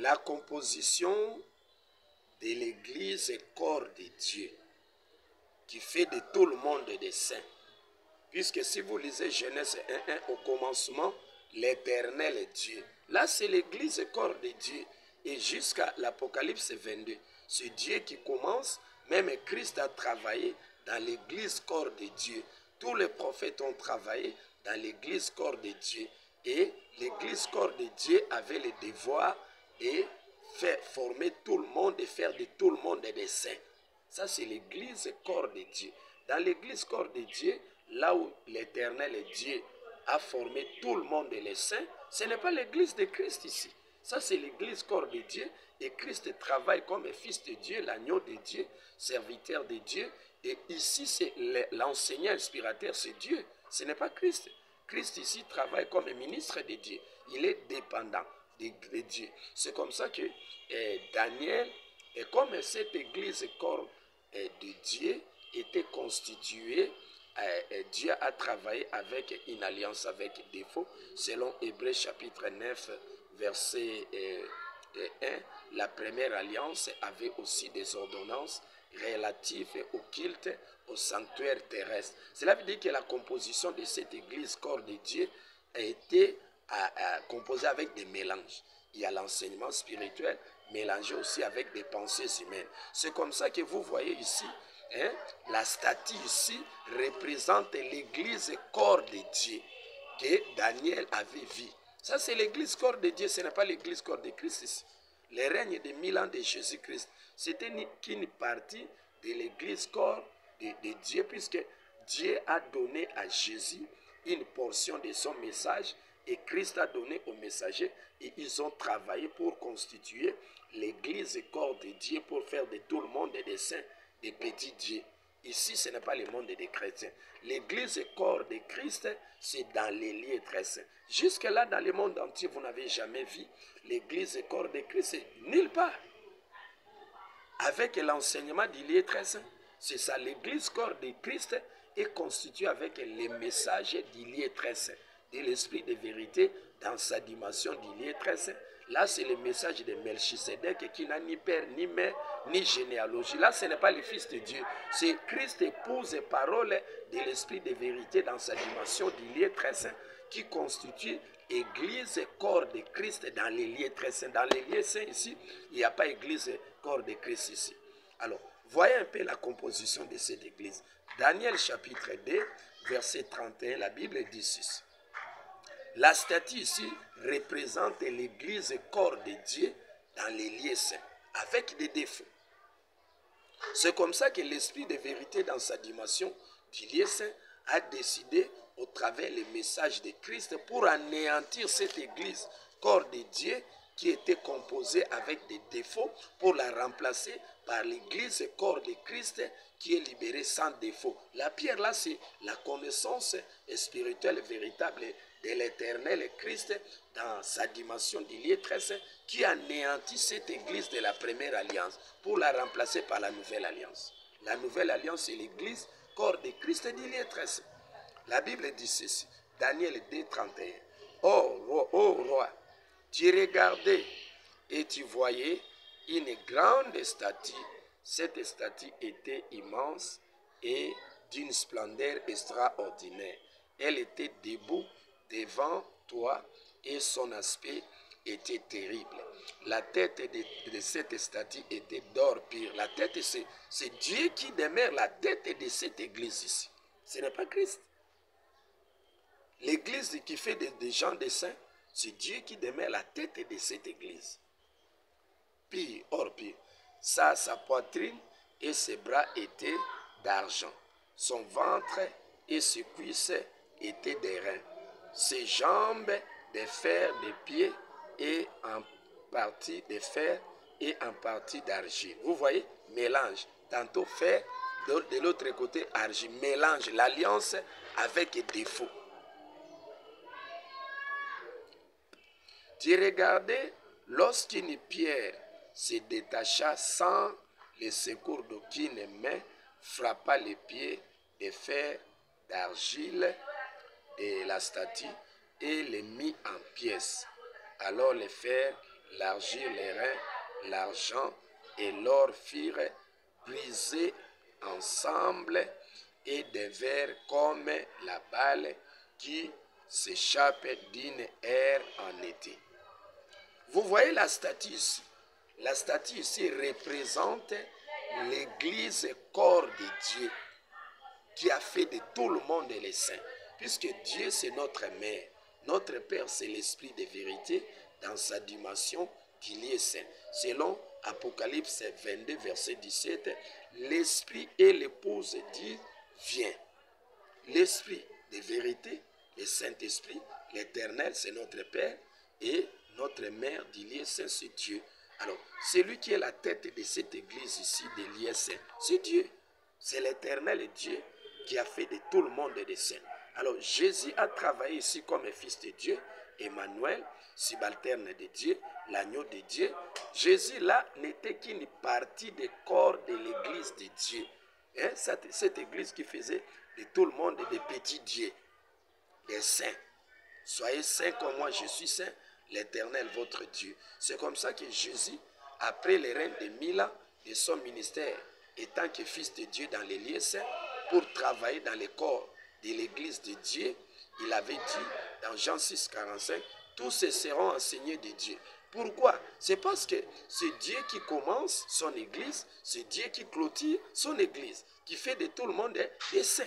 la composition de l'Église corps de Dieu, qui fait de tout le monde des saints. Puisque si vous lisez Genèse 1:1, au commencement, l'Éternel Dieu. Là, c'est l'Église corps de Dieu. Et jusqu'à l'Apocalypse 22, c'est Dieu qui commence. Même Christ a travaillé dans l'Église corps de Dieu. Tous les prophètes ont travaillé dans l'Église corps de Dieu. Et l'Église corps de Dieu avait le devoir de faire former tout le monde et faire de tout le monde des saints. Ça, c'est l'Église corps de Dieu. Dans l'Église corps de Dieu, là où l'Éternel Dieu a formé tout le monde et les saints, ce n'est pas l'Église de Christ ici. Ça, c'est l'Église corps de Dieu. Et Christ travaille comme fils de Dieu, l'agneau de Dieu, serviteur de Dieu. Et ici, c'est l'enseignant inspirateur, c'est Dieu. Ce n'est pas Christ. Christ ici travaille comme ministre de Dieu. Il est dépendant de Dieu. C'est comme ça que Daniel, et comme cette Église corps de Dieu était constituée, Dieu a travaillé avec une alliance avec défaut. Selon Hébreux chapitre 9, verset 1, la première alliance avait aussi des ordonnances relatives au culte, au sanctuaire terrestre. Cela veut dire que la composition de cette Église corps de Dieu a été composée avec des mélanges. Il y a l'enseignement spirituel mélangé aussi avec des pensées humaines. C'est comme ça que vous voyez ici, la statue ici représente l'Église corps de Dieu que Daniel avait vu. Ça, c'est l'Église corps de Dieu, ce n'est pas l'Église corps de Christ ici. Le règne de 1000 ans de Jésus-Christ, c'était qu'une partie de l'Église corps de Dieu, puisque Dieu a donné à Jésus une portion de son message et Christ a donné aux messagers et ils ont travaillé pour constituer l'Église corps de Dieu, pour faire de tout le monde des saints, des petits dieux. Ici, ce n'est pas le monde des chrétiens. L'Église corps de Christ, c'est dans les lieux très saints. Jusque-là, dans le monde entier, vous n'avez jamais vu l'Église corps de Christ, nulle part. Avec l'enseignement du lieu très saint, c'est ça, l'Église corps de Christ est constituée avec les messages du lieu très saint, de l'esprit de vérité dans sa dimension du lieu très saint. Là, c'est le message de Melchisedec qui n'a ni père, ni mère, ni généalogie. Là, ce n'est pas le Fils de Dieu. C'est Christ épouse et parole de l'esprit de vérité dans sa dimension du lieu très saint qui constitue Église corps de Christ dans les lieux très saints. Dans les lieux saints ici, il n'y a pas Église corps de Christ ici. Alors, voyez un peu la composition de cette Église. Daniel chapitre 2, verset 31, la Bible dit ceci. La statue ici représente l'Église corps de Dieu dans les lieux saints, avec des défauts. C'est comme ça que l'esprit de vérité dans sa dimension du lieu saint a décidé au travers les messages de Christ pour anéantir cette Église corps de Dieu qui était composée avec des défauts, pour la remplacer par l'Église corps de Christ qui est libérée sans défaut. La pierre là, c'est la connaissance spirituelle véritable de l'Éternel Christ dans sa dimension du lieu très saint qui anéantit cette Église de la première alliance pour la remplacer par la nouvelle alliance. La nouvelle alliance, c'est l'Église corps de Christ du lieu très saint. La Bible dit ceci, Daniel 2, 31. Ô roi, tu regardais et tu voyais une grande statue. Cette statue était immense et d'une splendeur extraordinaire. Elle était debout devant toi et son aspect était terrible. La tête de cette statue était d'or pur. La tête, c'est Dieu qui demeure la tête de cette église ici. Ce n'est pas Christ. L'église qui fait des gens des saints, c'est Dieu qui demeure la tête de cette église. Pire, or pire, sa poitrine et ses bras étaient d'argent. Son ventre et ses cuisses étaient d'airain. Ses jambes de fer, des pieds et en partie de fer et en partie d'argile. Vous voyez, mélange. Tantôt fer, de l'autre côté argile. Mélange l'alliance avec défaut. Tu regardais lorsqu'une pierre se détacha sans le secours d'aucune main, frappa les pieds de fer d'argile de la statue et les mit en pièces. Alors le fer l'argile, les reins, l'argent et l'or furent brisés ensemble et devinrent comme la balle qui s'échappe d'une aire en été. Vous voyez la statue ici. La statue ici représente l'Église corps de Dieu qui a fait de tout le monde les saints. Puisque Dieu c'est notre mère. Notre Père c'est l'Esprit de vérité dans sa dimension qu'il est saint. Selon Apocalypse 22 verset 17, l'Esprit et l'épouse disent viens. L'Esprit de vérité, le Saint-Esprit, l'Éternel c'est notre Père et notre mère d'Ilié-Saint, c'est Dieu. Alors, celui qui est la tête de cette église ici, d'Ilié-Saint, c'est Dieu. C'est l'Éternel Dieu qui a fait de tout le monde des saints. Alors, Jésus a travaillé ici comme fils de Dieu, Emmanuel, subalterne de Dieu, l'agneau de Dieu. Jésus, là, n'était qu'une partie du corps de l'église de Dieu. Hein? Cette église qui faisait de tout le monde des petits dieux, des saints. Soyez saints comme moi, je suis saint, l'Éternel, votre Dieu. C'est comme ça que Jésus, après les règnes de 1000 ans de son ministère, étant que fils de Dieu dans les lieux saints, pour travailler dans le corps de l'église de Dieu, il avait dit dans Jean 6, 45, tous ces seront enseignés de Dieu. Pourquoi? C'est parce que c'est Dieu qui commence son église, c'est Dieu qui clôture son église, qui fait de tout le monde des saints.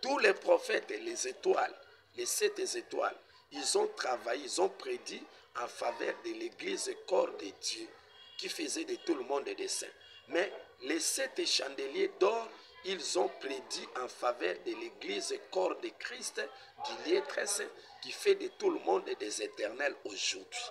Tous les prophètes, les étoiles, les 7 étoiles, ils ont travaillé, ils ont prédit en faveur de l'église corps de Dieu, qui faisait de tout le monde des saints. Mais les 7 chandeliers d'or, ils ont prédit en faveur de l'église corps de Christ, qui est très saint, qui fait de tout le monde des éternels aujourd'hui.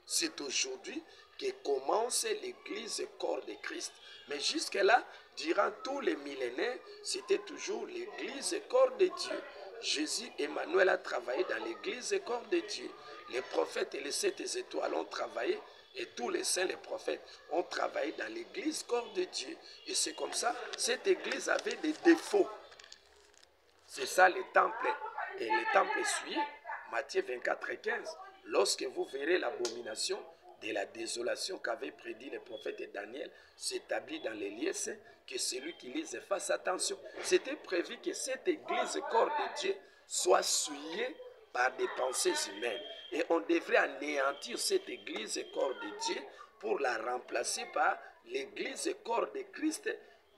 C'est aujourd'hui que commence l'église corps de Christ. Mais jusque-là, durant tous les millénaires, c'était toujours l'église corps de Dieu. Jésus, Emmanuel a travaillé dans l'église corps de Dieu. Les prophètes et les 7 étoiles ont travaillé, et tous les saints, les prophètes, ont travaillé dans l'église corps de Dieu. Et c'est comme ça, cette église avait des défauts. C'est ça le temple. Et le temple suit, Matthieu 24 et 15. Lorsque vous verrez l'abomination de la désolation qu'avait prédit le prophète Daniel s'établit dans les lieux saints, que celui qui lise fasse attention. C'était prévu que cette église corps de Dieu soit souillée par des pensées humaines. Et on devrait anéantir cette église corps de Dieu pour la remplacer par l'église corps de Christ,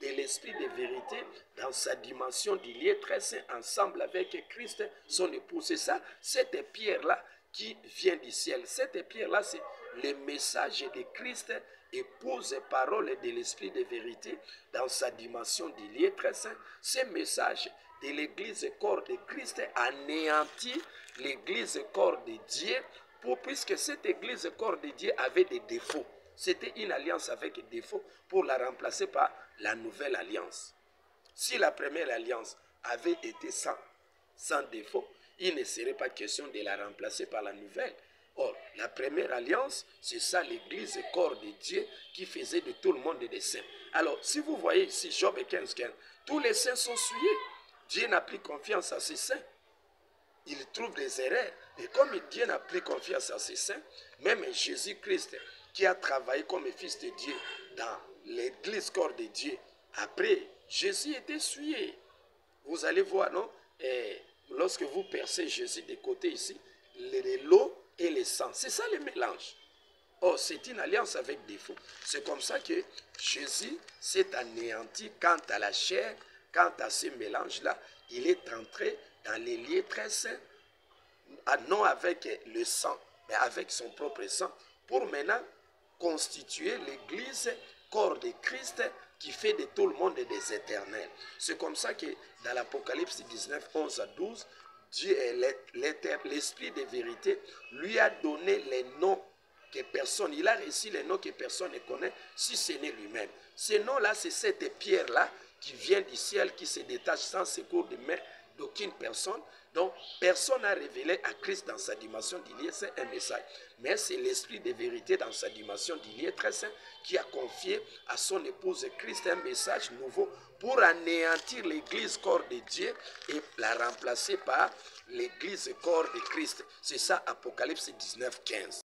de l'esprit de vérité dans sa dimension du lieu très saint ensemble avec Christ, son épouse. C'est ça, cette pierre-là qui vient du ciel. Cette pierre-là, c'est le message de Christ, épouse parole de l'esprit de vérité dans sa dimension du lieu très saint. Ce message de l'église corps de Christ anéantit l'église corps de Dieu, puisque cette église corps de Dieu avait des défauts. C'était une alliance avec des défauts pour la remplacer par la nouvelle alliance. Si la première alliance avait été sans défaut, il ne serait pas question de la remplacer par la nouvelle. Or, la première alliance, c'est ça l'église corps de Dieu qui faisait de tout le monde des saints. Alors, si vous voyez ici Job 15, tous les saints sont souillés. Dieu n'a plus confiance à ses saints. Il trouve des erreurs. Et comme Dieu n'a plus confiance à ses saints, même Jésus-Christ, qui a travaillé comme fils de Dieu dans l'église corps de Dieu, après, Jésus était souillé. Vous allez voir, non? Et lorsque vous percez Jésus de côté ici, l'eau et le sang, c'est ça le mélange. Or, c'est une alliance avec défaut. C'est comme ça que Jésus s'est anéanti quant à la chair, quant à ce mélange-là. Il est entré dans les lieux très saints, non avec le sang, mais avec son propre sang, pour maintenant constituer l'église corps de Christ qui fait de tout le monde des éternels. C'est comme ça que dans l'Apocalypse 19, 11 à 12, Dieu est l'esprit de vérité, lui a donné les noms que personne, il a reçu les noms que personne ne connaît, si ce n'est lui-même. Ces noms-là, c'est cette pierre-là qui vient du ciel, qui se détache sans secours de main d'aucune personne. Donc, personne n'a révélé à Christ dans sa dimension d'Ilié, c'est un message. Mais c'est l'esprit de vérité dans sa dimension d'Ilié très saint qui a confié à son épouse Christ un message nouveau pour anéantir l'église corps de Dieu et la remplacer par l'église corps de Christ. C'est ça, Apocalypse 19, 15.